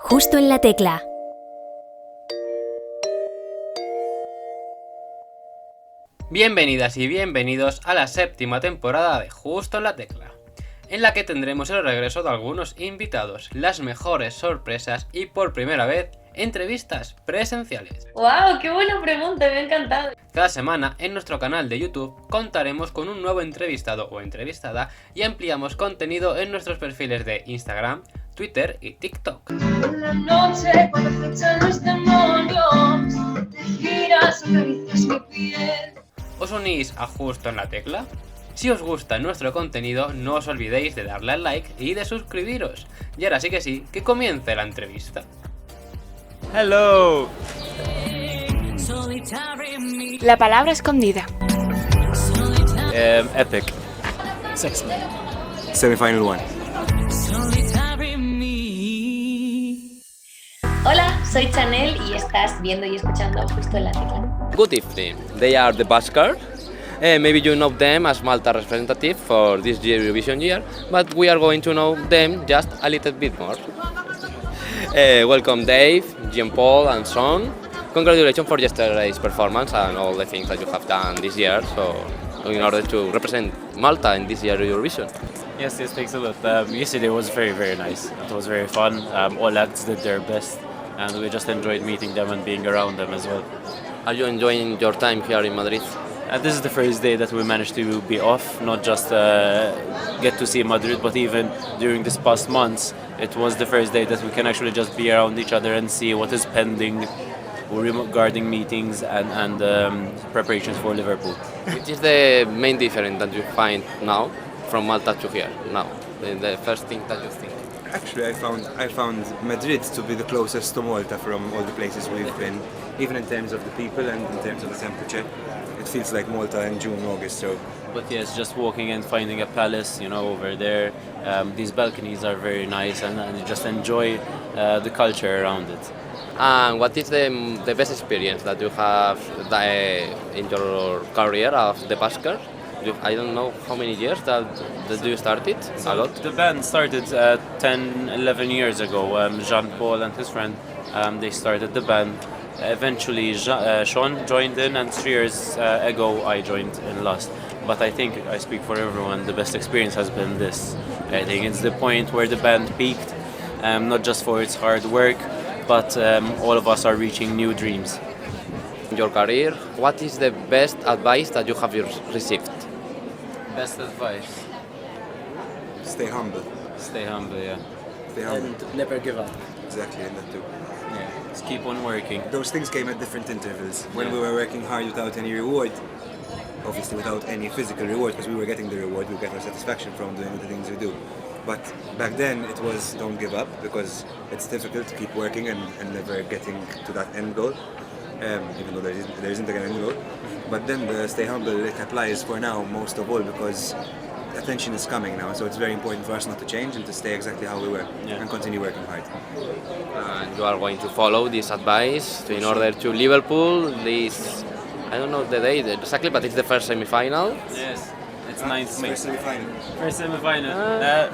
Justo en la tecla. Bienvenidas y bienvenidos a la séptima temporada de Justo en la tecla, en la que tendremos el regreso de algunos invitados, las mejores sorpresas y por primera vez entrevistas presenciales. ¡Wow! ¡Qué buena pregunta! Me ha encantado. Cada semana en nuestro canal de YouTube contaremos con un nuevo entrevistado o entrevistada y ampliamos contenido en nuestros perfiles de Instagram, Twitter y TikTok. En la noche, cuando acechan los demonios, te giras, acaricias mi piel. ¿Os unís a Justo en la tecla? Si os gusta nuestro contenido, no os olvidéis de darle al like y de suscribiros. Y ahora sí, que comience la entrevista. Hello. La palabra escondida. Epic. Sexy. Semi-final one. Hola, soy Chanel y estás viendo y escuchando Justo en la tecla. Good evening. They are the Busker. Maybe you know them as Malta representative for this year Eurovisión year, but we are going to know them just a little bit more. Welcome Dave, Jean-Paul and Son. Congratulations for yesterday's performance and all the things that you have done this year, so in order to represent Malta in this year Eurovision. Yes, thanks a lot. Yesterday was very nice. It was very fun. All acts did their best, and we just enjoyed meeting them and being around them as well. Are you enjoying your time here in Madrid? This is the first day that we managed to be off, not just get to see Madrid, but even during this past months, it was the first day that we can actually just be around each other and see what is pending regarding meetings and preparations for Liverpool. Which is the main difference that you find now from Malta to here now? The first thing that you think? Actually, I found Madrid to be the closest to Malta from all the places we've been, even in terms of the people and in terms of the temperature. It feels like Malta in June, August. So. But yes, just walking and finding a palace, over there. These balconies are very nice, and you just enjoy the culture around it. And what is the best experience that you have in your career of the Busker? I don't know how many years that you started. A lot. The band started 10, 11 years ago. Jean-Paul and his friend, they started the band. Eventually, Sean joined in, and 3 years ago I joined in last. But I think I speak for everyone. The best experience has been this. I think it's the point where the band peaked, not just for its hard work, but all of us are reaching new dreams. In your career, what is the best advice that you have received? Best advice? Stay humble. Stay humble, yeah. Stay humble. And never give up. Exactly, and that too. Yeah, just keep on working. Those things came at different intervals. When Yeah. we were working hard without any reward, obviously without any physical reward, because we were getting the reward, we get our satisfaction from doing the things we do. But back then it was don't give up, because it's difficult to keep working and never getting to that end goal, even though there isn't an end goal. But then the stay humble, it applies for now most of all, because attention is coming now, so it's very important for us not to change and to stay exactly how we were and continue working hard. And you are going to follow this advice in order to Liverpool. This, I don't know the date exactly, but it's the first semi-final. Yes, it's 9th May. First semi-final. First semi-final.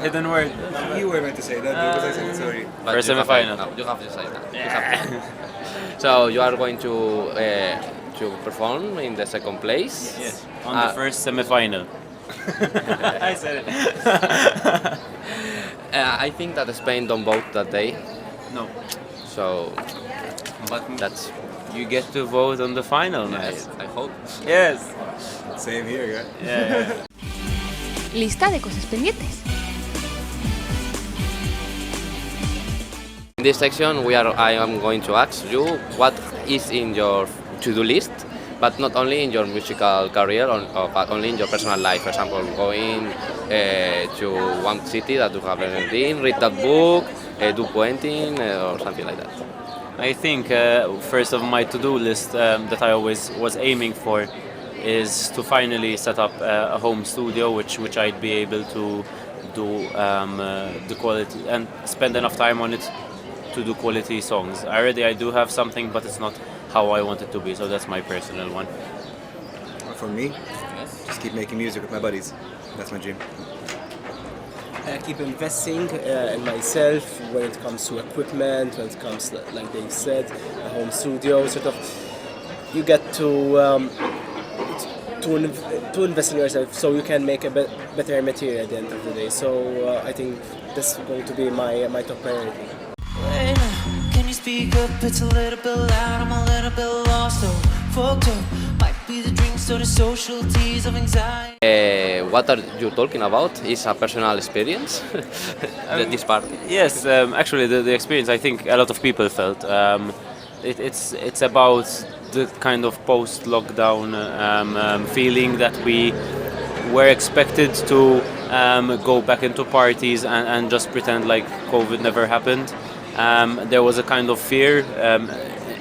Hidden word. You were meant to say that, because I said it, sorry. But First you have semi-final. to- no, you have to say that. You have to. So you are going to perform in the second place. Yes, on the first semi-final. I said it. I think that Spain don't vote that day, No, so but that's. you get to vote on the final night. I hope. Yes. Same here, yeah. Yeah. Lista de cosas pendientes. In this section, I am going to ask you what is in your to-do list, but not only in your musical career, but only in your personal life. For example, going to one city that you have never been, read that book, do painting, or something like that. I think first of my to-do list that I always was aiming for is to finally set up a home studio, which I'd be able to do the quality and spend enough time on it to do quality songs. I do have something, but it's not how I want it to be, so that's my personal one. For me, just keep making music with my buddies. That's my dream. keep investing in myself when it comes to equipment, when it comes, like they said, a home studio. Sort of, you get to invest in yourself so you can make a better material at the end of the day. So I think that's going to be my top priority. Can you speak up? It's a little bit loud, I'm a little bit lost, oh, fucked up. Might be the drinks or the social teas of anxiety. What are you talking about? Is a personal experience, this part? Yes, actually the experience I think a lot of people felt. It's about the kind of post-lockdown feeling that we were expected to go back into parties and just pretend like COVID never happened. There was a kind of fear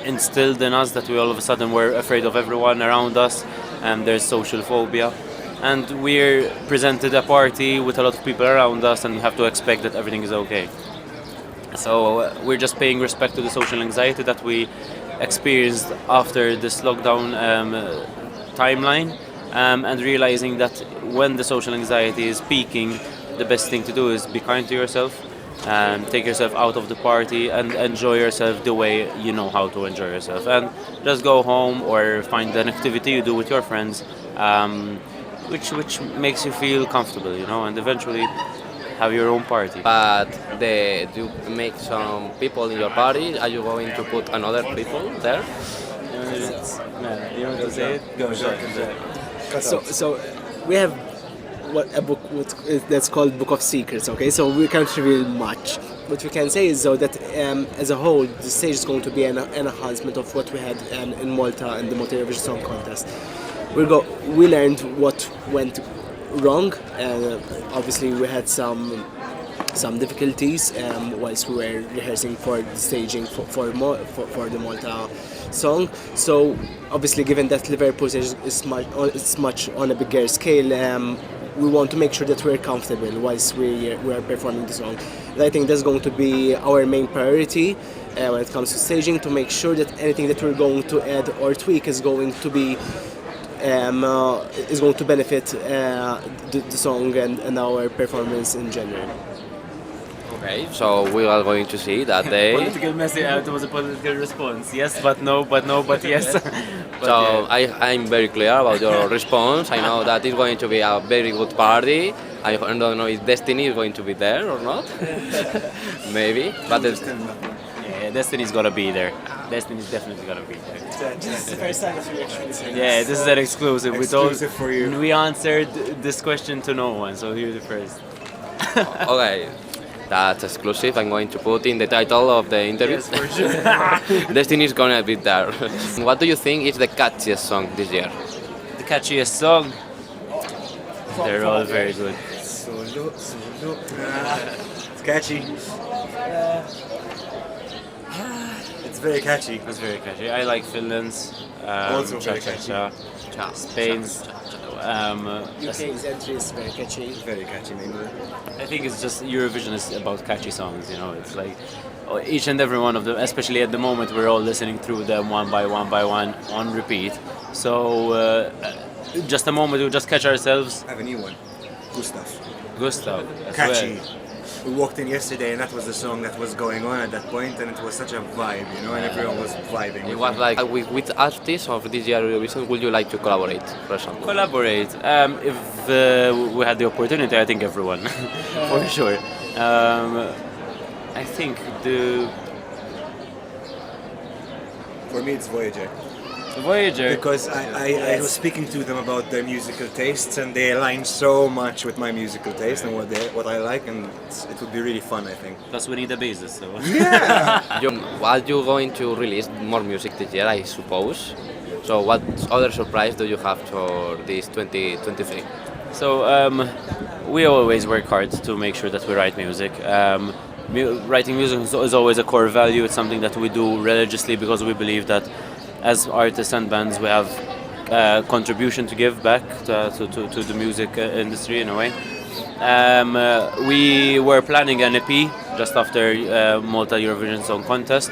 instilled in us that we all of a sudden were afraid of everyone around us, and there's social phobia. And we're presented a party with a lot of people around us and we have to expect that everything is okay. So we're just paying respect to the social anxiety that we experienced after this lockdown timeline, and realizing that when the social anxiety is peaking, the best thing to do is be kind to yourself, take yourself out of the party and enjoy yourself the way you know how to enjoy yourself, and just go home or find an activity you do with your friends, which makes you feel comfortable, you know, and eventually have your own party. But do you make some people in your party? Are you going to put another people there? You want to say it? Go, So we have a book that's called Book of Secrets. Okay, so we can't reveal much. What we can say is though that as a whole, the stage is going to be an enhancement of what we had in Malta in the Malta Eurovisión Song Contest. We learned what went wrong. Obviously, we had some difficulties whilst we were rehearsing for the staging for the Malta song. So obviously, given that Liverpool is much on a bigger scale, we want to make sure that we're comfortable whilst we are performing the song. And I think that's going to be our main priority when it comes to staging, to make sure that anything that we're going to add or tweak is going to be is going to benefit the song and our performance in general. Okay, so we are going to see that day. Political message. It was a political response. Yes, but no, but no, but yes. So I'm very clear about your response. I know that it's going to be a very good party. I don't know if Destiny is going to be there or not. Maybe, but yeah, Destiny's gotta be there. Destiny's definitely gonna be there. This is the first time that we actually. Yeah, this is an exclusive. Exclusive for you. We answered this question to no one, so you're the first. okay, that's exclusive. I'm going to put in the title of the interview. Yes, for sure. Destiny is gonna be there. What do you think is the catchiest song this year? The catchiest song? They're all very good. Solo. It's catchy. It's very catchy. It's very catchy. I like Finland's. Also very Cha-cha-cha. Spain's. UK's entry is very catchy. It's very catchy, maybe. I think it's just Eurovision is about catchy songs, you know. It's like each and every one of them, especially at the moment, we're all listening through them one by one on repeat. So just a moment, we'll just catch ourselves. I have a new one. Gustav. As Catchy. well. We walked in yesterday and that was the song that was going on at that point, and it was such a vibe, you know, and everyone was vibing. It was like with artists of this year Eurovision, would you like to collaborate, for example? Collaborate. If we had the opportunity, I think everyone, for sure. I think For me, it's Voyager. Voyager. Because I was speaking to them about their musical tastes, and they align so much with my musical taste and what I like, and it would be really fun, I think. Plus, we need a basis, so. Yeah! Are you going to release more music this year, I suppose? So what other surprise do you have for this 2023? So we always work hard to make sure that we write music. Writing music is always a core value. It's something that we do religiously because we believe that as artists and bands we have a contribution to give back to the music industry in a way. We were planning an EP just after Malta Eurovision Song Contest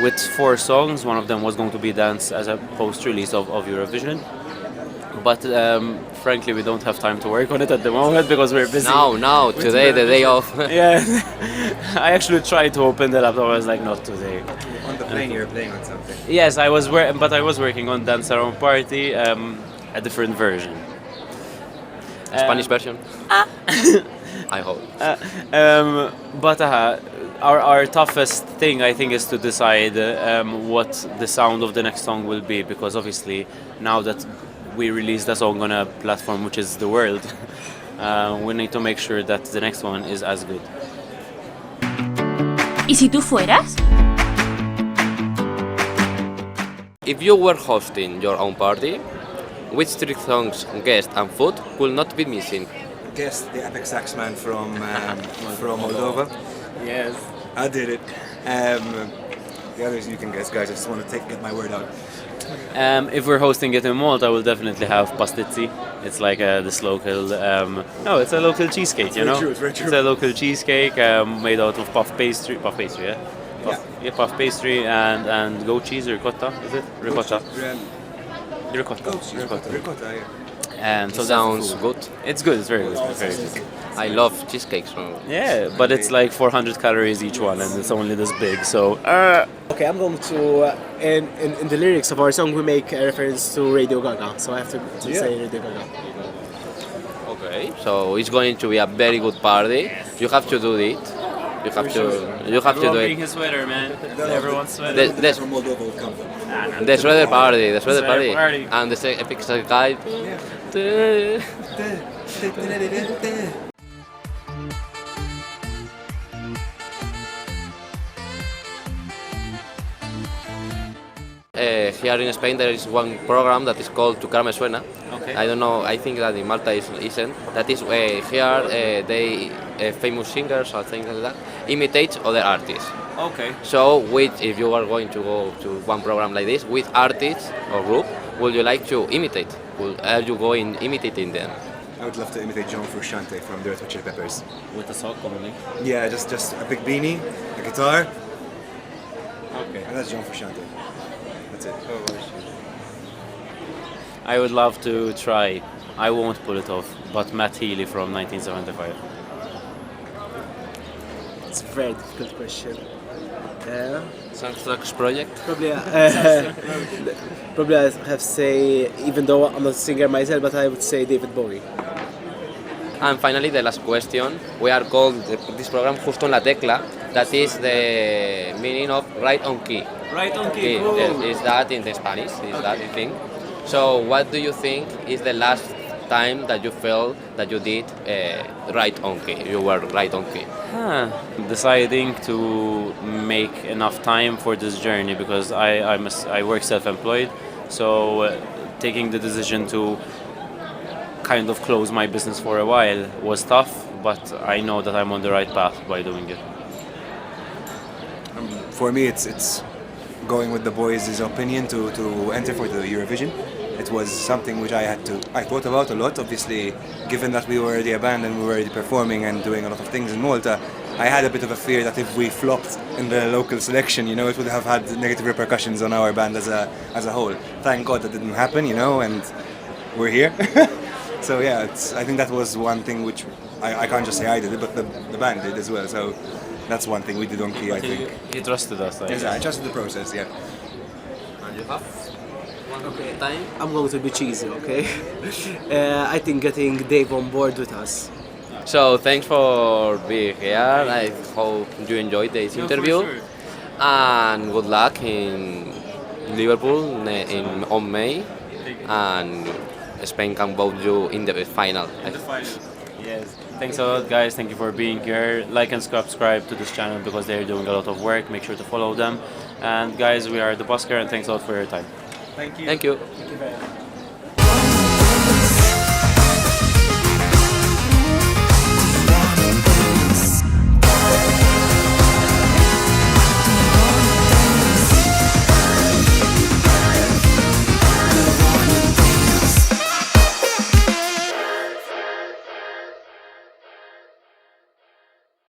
with 4 songs. One of them was going to be Dance as a post-release of Eurovision. but frankly, we don't have time to work on it at the moment because we're busy. No, today, the day off. Yeah, I actually tried to open the laptop. I was like, not today. On the plane, you're playing on something. Yes, I was working on Dance Around Party, a different version. Spanish version? I hope. But our toughest thing, I think, is to decide what the sound of the next song will be, because obviously now that we released the song on a platform which is the world, we need to make sure that the next one is as good. ¿Y si tú fueras? If you were hosting your own party, which 3 songs, guest and food will not be missing? Guest the epic saxman from Moldova. Yes. I did it. The others you can guess, guys. I just want to get my word out. If we're hosting it in Malta, we'll definitely have pastizzi. It's like this local, it's a local cheesecake, you know? It's very true. It's a local cheesecake made out of puff pastry, yeah? Puff pastry and goat cheese, ricotta, is it? Ricotta. Ricotta, yeah. And so Sounds good. It's good, it's very good. Very good. I love cheesecakes. Yeah, but it's like 400 calories each one and it's only this big, so... Okay, I'm going to, in the lyrics of our song, we make a reference to Radio Gaga, so I have to say Radio Gaga. Okay, so it's going to be a very good party. You have to do it. You have to do it. his sweater, man. Everyone's sweater. From Moldova will come. The shredder party, and the epic guide. Here in Spain there is one program that is called Tu cara me suena. Okay. I don't know, I think that in Malta isn't. That is here they famous singers or things like that imitate other artists. Okay. So if you are going to go to one program like this, which artist or group would you like to imitate? Are you going imitating them? I would love to imitate John Frusciante from the Red Hot Chili Peppers. With the sock only? Yeah, just a big beanie, a guitar, Okay. and that's John Frusciante. That's it. I would love to try, I won't pull it off, but Matt Healy from 1975. It's a very difficult question. Soundtracks project? Probably I have to say, even though I'm not a singer myself, but I would say David Bowie. And finally, the last question. We are called this program Justo en la Tecla. That is the meaning of right on key. Right on Key. Yes, is that in the Spanish? Is that the thing? So, what do you think is the last time that you felt that you did right on key? You were right on key. Deciding to make enough time for this journey because I work self-employed, so taking the decision to kind of close my business for a while was tough, but I know that I'm on the right path by doing it. For me, it's going with the boys' opinion to enter for the Eurovision. It was something which I thought about a lot. Obviously, given that we were already a band and we were already performing and doing a lot of things in Malta, I had a bit of a fear that if we flopped in the local selection, it would have had negative repercussions on our band as a whole. Thank God that didn't happen, and we're here. So yeah, I think that was one thing which I can't just say I did it, but the band did as well. So that's one thing we did on key, I think. He trusted us. Yes, I trusted the process, yeah. And you have Okay, I'm going to be cheesy, okay? I think getting Dave on board with us. So thanks for being here. I hope you enjoyed this interview. For sure. And good luck in Liverpool on May. And Spain can vote you in the final. Yes. Thanks a lot, guys. Thank you for being here. Like and subscribe to this channel because they're doing a lot of work. Make sure to follow them. And guys, we are the Busker, and thanks a lot for your time. Thank you. Thank you very much.